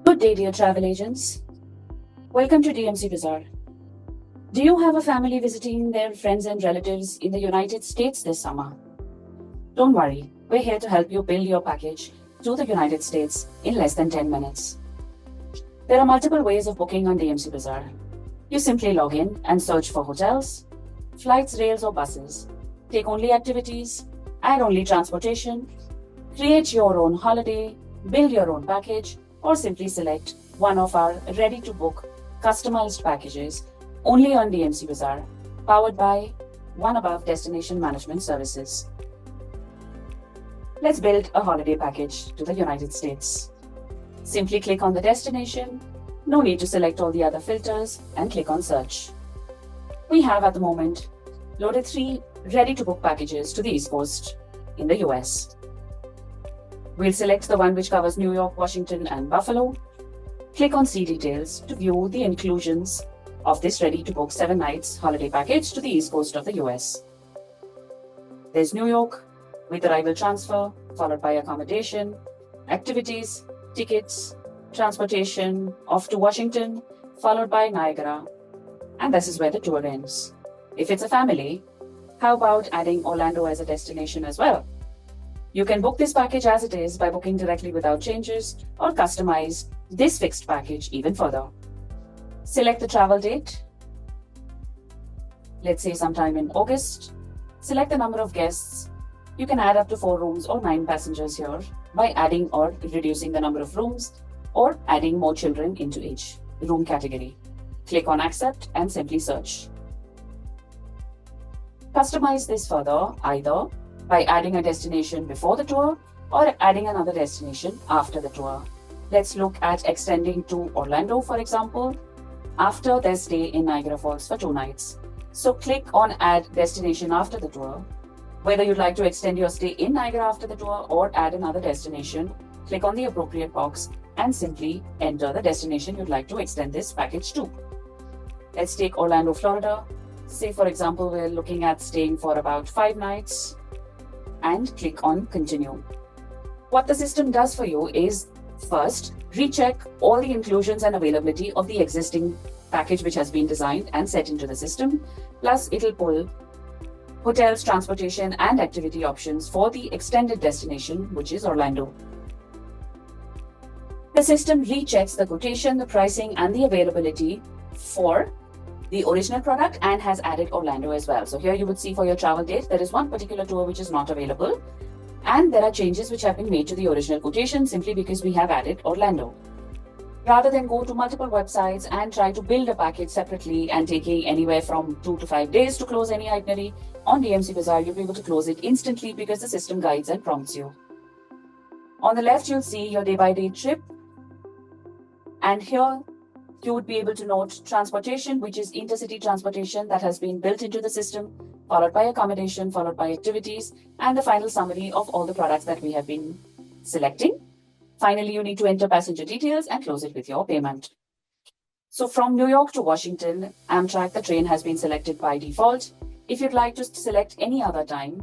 Good day, dear travel agents. Welcome to DMC Bazaar. Do you have a family visiting their friends and relatives in the United States this summer? Don't worry, we're here to help you build your package to the United States in less than 10 minutes. There are multiple ways of booking on DMC Bazaar. You simply log in and search for hotels, flights, rails, or buses. Take only activities, add only transportation, create your own holiday, build your own package, or simply select one of our ready-to-book customized packages only on DMC Bazaar, powered by One Above Destination Management Services. Let's build a holiday package to the United States. Simply click on the destination, no need to select all the other filters, and click on Search. We have at the moment loaded 3 ready-to-book packages to the East Coast in the US. We'll select the one which covers New York, Washington, and Buffalo. Click on See Details to view the inclusions of this ready-to-book 7 nights holiday package to the East Coast of the US. There's New York with arrival transfer, followed by accommodation, activities, tickets, transportation, off to Washington, followed by Niagara. And this is where the tour ends. If it's a family, how about adding Orlando as a destination as well? You can book this package as it is by booking directly without changes, or customize this fixed package even further. Select the travel date. Let's say sometime in August. Select the number of guests. You can add up to 4 rooms or 9 passengers here by adding or reducing the number of rooms, or adding more children into each room category. Click on Accept and simply search. Customize this further either by adding a destination before the tour or adding another destination after the tour. Let's look at extending to Orlando, for example, after their stay in Niagara Falls for 2 nights. So click on Add Destination after the tour. Whether you'd like to extend your stay in Niagara after the tour or add another destination, click on the appropriate box and simply enter the destination you'd like to extend this package to. Let's take Orlando, Florida. Say, for example, we're looking at staying for about 5 nights, and click on Continue. What the system does for you is first recheck all the inclusions and availability of the existing package which has been designed and set into the system, plus it'll pull hotels, transportation, and activity options for the extended destination, which is Orlando. The system rechecks the quotation, the pricing, and the availability for the original product and has added Orlando as well. So here you would see for your travel date, there is one particular tour which is not available, and there are changes which have been made to the original quotation simply because we have added Orlando. Rather than go to multiple websites and try to build a package separately and taking anywhere from 2 to 5 days to close any itinerary, on DMC Bazaar you'll be able to close it instantly because the system guides and prompts you. On the left you'll see your day-by-day trip, and here you would be able to note transportation, which is intercity transportation that has been built into the system, followed by accommodation, followed by activities, and the final summary of all the products that we have been selecting. Finally, you need to enter passenger details and close it with your payment. So from New York to Washington, Amtrak, the train has been selected by default. If you'd like to select any other time,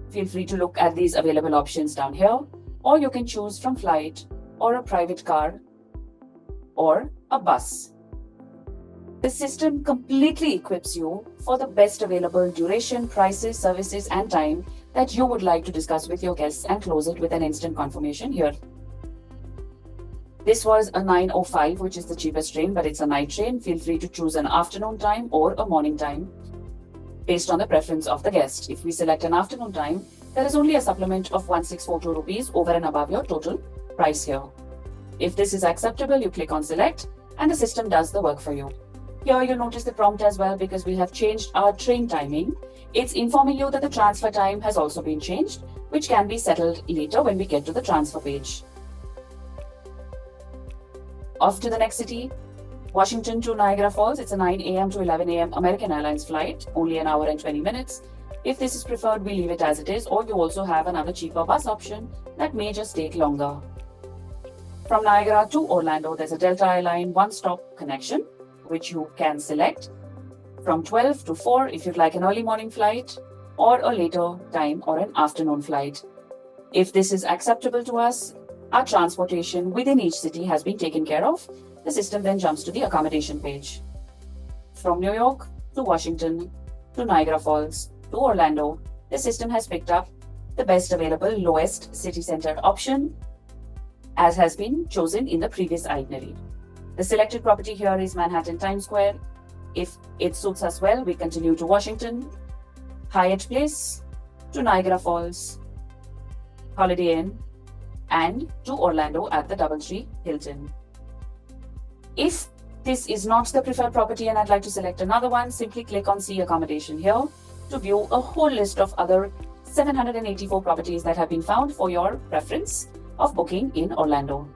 feel free to look at these available options down here, or you can choose from flight or a private car or a bus. The system completely equips you for the best available duration, prices, services, and time that you would like to discuss with your guests and close it with an instant confirmation here. This was a 9:05, which is the cheapest train, but it's a night train. Feel free to choose an afternoon time or a morning time based on the preference of the guest. If we select an afternoon time, there is only a supplement of 1642 rupees over and above your total price here. If this is acceptable, you click on Select and the system does the work for you. Here you'll notice the prompt as well because we have changed our train timing. It's informing you that the transfer time has also been changed, which can be settled later when we get to the transfer page. Off to the next city, Washington to Niagara Falls. It's a 9 a.m. to 11 a.m. American Airlines flight, only an hour and 20 minutes. If this is preferred, we leave it as it is, or you also have another cheaper bus option that may just take longer. From Niagara to Orlando, there's a Delta Airline one-stop connection, which you can select from 12 to 4 if you'd like an early morning flight, or a later time or an afternoon flight. If this is acceptable to us, our transportation within each city has been taken care of, the system then jumps to the accommodation page. From New York to Washington to Niagara Falls to Orlando, the system has picked up the best available lowest city-centered option as has been chosen in the previous itinerary. The selected property here is Manhattan Times Square. If it suits us well, we continue to Washington, Hyatt Place, to Niagara Falls, Holiday Inn, and to Orlando at the Doubletree Hilton. If this is not the preferred property and I'd like to select another one, simply click on See Accommodation here to view a whole list of other 784 properties that have been found for your preference of booking in Orlando.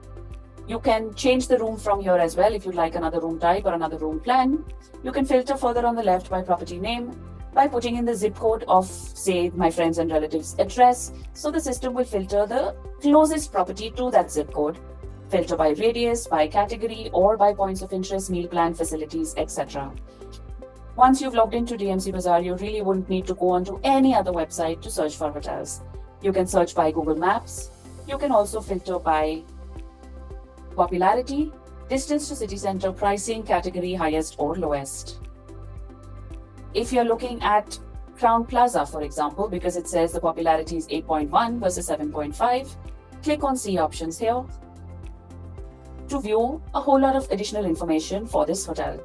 You can change the room from here as well if you'd like another room type or another room plan. You can filter further on the left by property name by putting in the zip code of, say, my friends and relatives' address. So the system will filter the closest property to that zip code, filter by radius, by category, or by points of interest, meal plan, facilities, etc. Once you've logged into DMC Bazaar, you really wouldn't need to go onto any other website to search for hotels. You can search by Google Maps. You can also filter by popularity, distance to city center, pricing, category, highest or lowest. If you're looking at Crowne Plaza, for example, because it says the popularity is 8.1 versus 7.5, click on See Options here to view a whole lot of additional information for this hotel.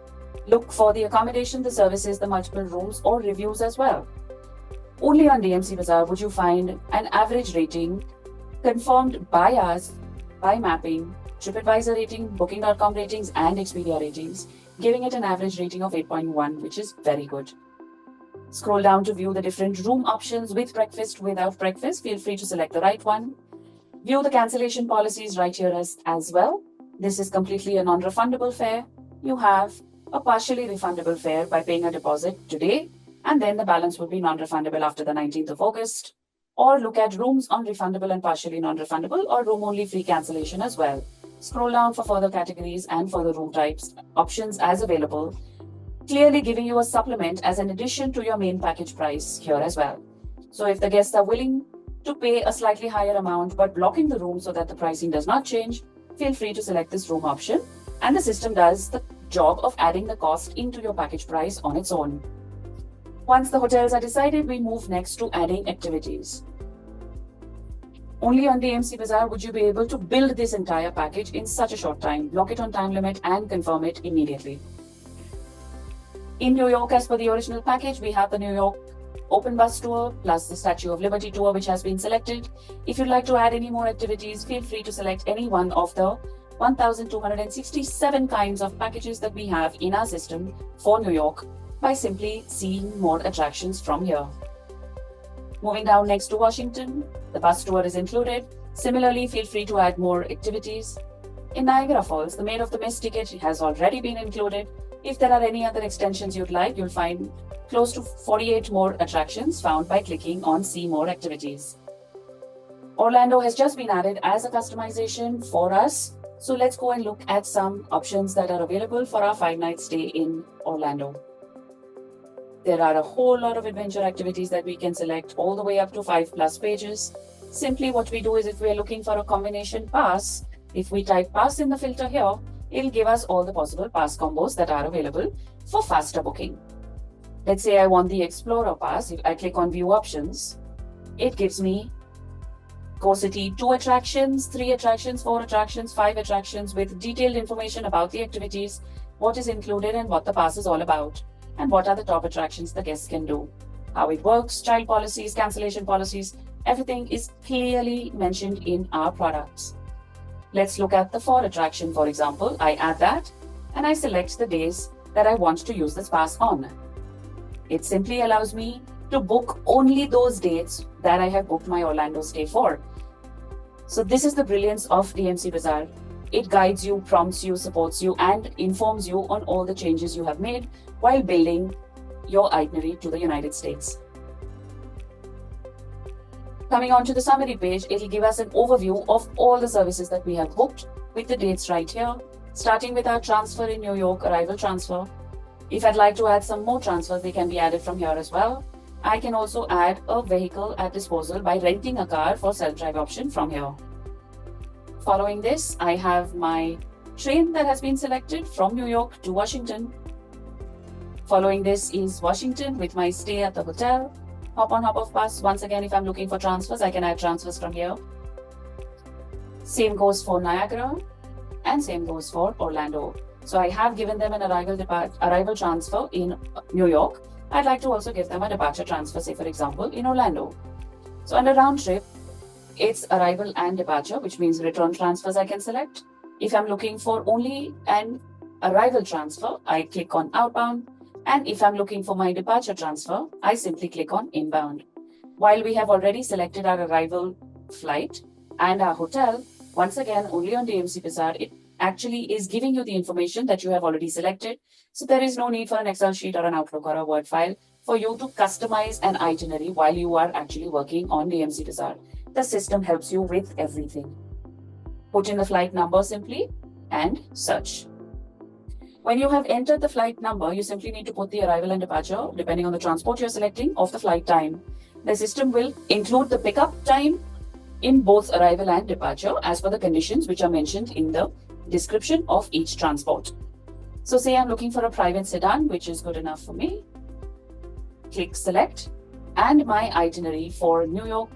Look for the accommodation, the services, the multiple rooms, or reviews as well. Only on DMC Bazaar would you find an average rating confirmed by us, by mapping, TripAdvisor rating, Booking.com ratings, and Expedia ratings, giving it an average rating of 8.1, which is very good. Scroll down to view the different room options with breakfast, without breakfast. Feel free to select the right one. View the cancellation policies right here as well. This is completely a non-refundable fare. You have a partially refundable fare by paying a deposit today, and then the balance will be non-refundable after the 19th of August. Or look at rooms on refundable and partially non-refundable, or room-only free cancellation as well. Scroll down for further categories and further room types options as available, clearly giving you a supplement as an addition to your main package price here as well. So if the guests are willing to pay a slightly higher amount but blocking the room so that the pricing does not change, feel free to select this room option, and the system does the job of adding the cost into your package price on its own. Once the hotels are decided, we move next to adding activities. Only on DMC Bazaar would you be able to build this entire package in such a short time, block it on time limit, and confirm it immediately. In New York, as per the original package, we have the New York Open Bus Tour plus the Statue of Liberty Tour, which has been selected. If you'd like to add any more activities, feel free to select any one of the 1,267 kinds of packages that we have in our system for New York by simply seeing more attractions from here. Moving down next to Washington, the bus tour is included. Similarly, feel free to add more activities. In Niagara Falls, the Maid of the Mist ticket has already been included. If there are any other extensions you'd like, you'll find close to 48 more attractions found by clicking on See More Activities. Orlando has just been added as a customization for us. So let's go and look at some options that are available for our 5-night stay in Orlando. There are a whole lot of adventure activities that we can select, all the way up to 5+ pages. Simply what we do is, if we're looking for a combination pass, if we type pass in the filter here, it'll give us all the possible pass combos that are available for faster booking. Let's say I want the Explorer Pass. If I click on View Options, it gives me Go City 2 attractions, 3 attractions, 4 attractions, 5 attractions with detailed information about the activities, what is included and what the pass is all about, and what are the top attractions the guests can do, how it works, child policies, cancellation policies. Everything is clearly mentioned in our products. Let's look at the 4 attraction, for example. I add that and I select the days that I want to use this pass on. It simply allows me to book only those dates that I have booked my Orlando stay for. So this is the brilliance of DMC Bazaar. It guides you, prompts you, supports you, and informs you on all the changes you have made while building your itinerary to the United States. Coming on to the summary page, it'll give us an overview of all the services that we have booked with the dates right here, starting with our transfer in New York, arrival transfer. If I'd like to add some more transfers, they can be added from here as well. I can also add a vehicle at disposal by renting a car for self-drive option from here. Following this, I have my train that has been selected from New York to Washington. Following this is Washington with my stay at the hotel. Hop on, hop off bus. Once again, if I'm looking for transfers, I can add transfers from here. Same goes for Niagara and same goes for Orlando. So I have given them an arrival transfer in New York. I'd like to also give them a departure transfer, say for example, in Orlando. So under round trip, it's arrival and departure, which means return transfers I can select. If I'm looking for only an arrival transfer, I click on outbound. And if I'm looking for my departure transfer, I simply click on inbound. While we have already selected our arrival flight and our hotel, once again, only on DMC Bazaar, it actually is giving you the information that you have already selected. So there is no need for an Excel sheet or an Outlook or a Word file for you to customize an itinerary while you are actually working on DMC Bazaar. The system helps you with everything. Put in the flight number simply and search. When you have entered the flight number, you simply need to put the arrival and departure, depending on the transport you're selecting, of the flight time. The system will include the pickup time in both arrival and departure as per the conditions which are mentioned in the description of each transport. So say I'm looking for a private sedan, which is good enough for me. Click select, and my itinerary for New York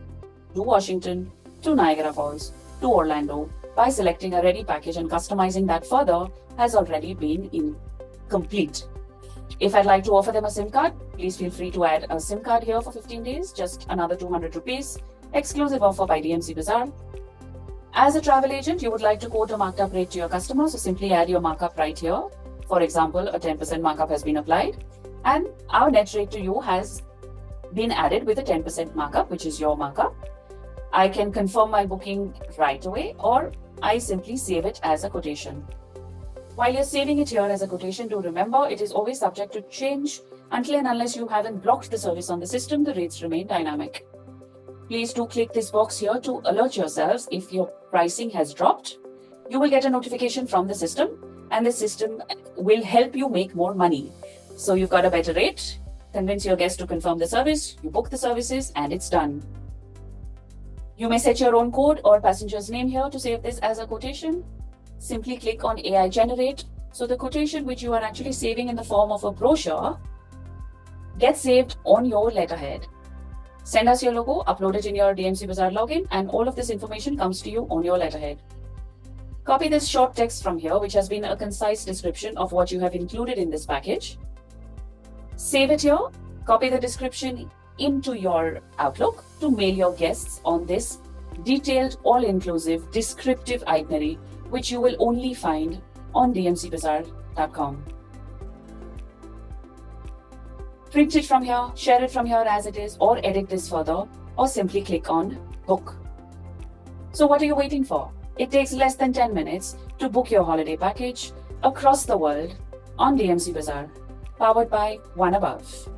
to Washington to Niagara Falls to Orlando by selecting a ready package and customizing that further has already been complete. If I'd like to offer them a SIM card, please feel free to add a SIM card here for 15 days, just another 200 rupees, exclusive offer by DMC Bazaar. As a travel agent, you would like to quote a marked up rate to your customer, so simply add your markup right here. For example, a 10% markup has been applied, and our net rate to you has been added with a 10% markup, which is your markup. I can confirm my booking right away, or I simply save it as a quotation. While you're saving it here as a quotation, do remember it is always subject to change. Until and unless you haven't blocked the service on the system, the rates remain dynamic. Please do click this box here to alert yourselves if your pricing has dropped. You will get a notification from the system, and the system will help you make more money. So you've got a better rate, convince your guest to confirm the service, you book the services, and it's done. You may set your own code or passenger's name here to save this as a quotation. Simply click on AI Generate. So the quotation which you are actually saving in the form of a brochure gets saved on your letterhead. Send us your logo, upload it in your DMC Bazaar login, and all of this information comes to you on your letterhead. Copy this short text from here, which has been a concise description of what you have included in this package. Save it here, copy the description into your Outlook to mail your guests on this detailed, all-inclusive, descriptive itinerary, which you will only find on dmcbazaar.com. Print it from here, share it from here as it is, or edit this further, or simply click on book. So what are you waiting for? It takes less than 10 minutes to book your holiday package across the world on DMC Bazaar, powered by OneAbove.